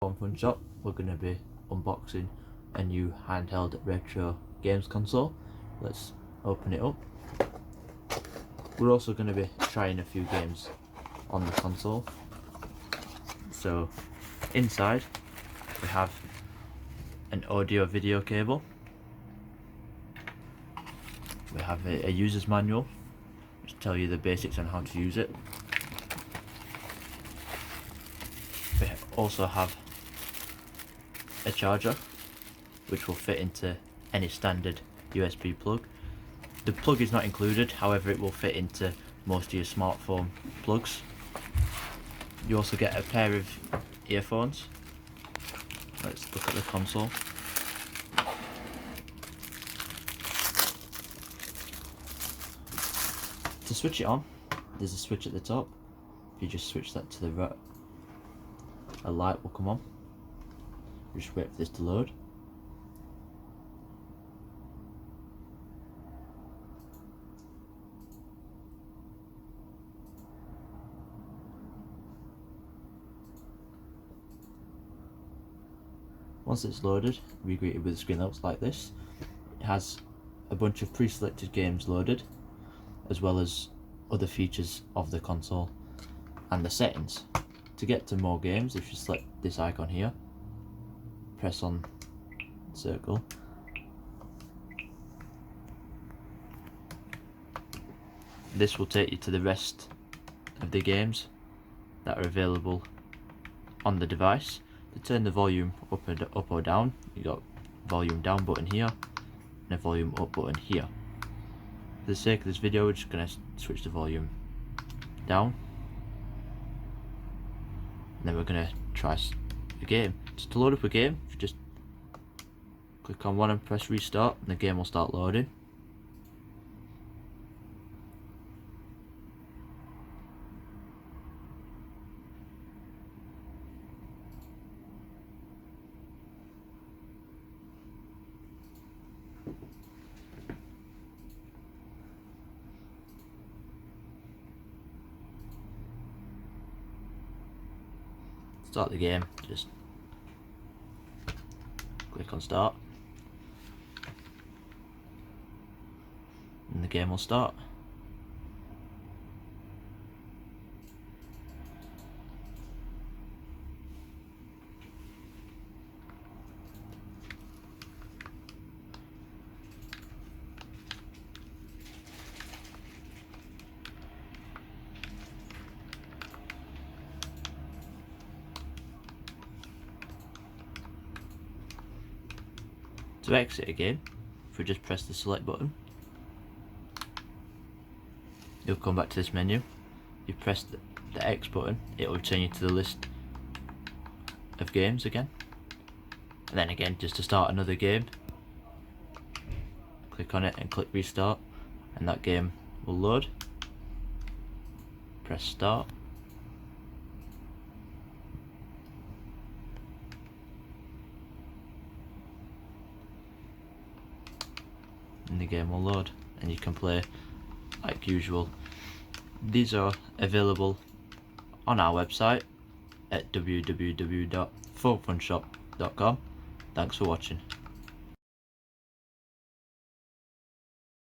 FoneFunShop, we're going to be unboxing a new handheld retro games console. Let's open it up. We're also going to be trying a few games on the console. So inside we have an audio video cable, we have a user's manual which tell you the basics on how to use it. We also have a charger which will fit into any standard USB plug. The plug is not included, however it will fit into most of your smartphone plugs. You also get a pair of earphones. Let's look at the console. To switch it on, there's a switch at the top. If you just switch that to the right, a light will come on. Just wait for this to load. Once it's loaded, we're greeted with a screen that looks like this. It has a bunch of pre-selected games loaded, as well as other features of the console and the settings. To get to more games, if you select this icon here, press on circle, this will take you to the rest of the games that are available on the device. To turn the volume up or down, you got volume down button here and a volume up button here. For the sake of this video, we're just going to switch the volume down, and then we're going to try a game. Just to load up a game, if you just click on one and press restart, and the game will start loading. Start the game, just click on start and the game will start. To exit a game, if we just press the select button, you'll come back to this menu. You press the X button, it will return you to the list of games again. And then again, just to start another game, click on it and click restart, and that game will load. Press start. And the game will load and you can play like usual. These are available on our website at www.FoneFunShop.com. Thanks for watching.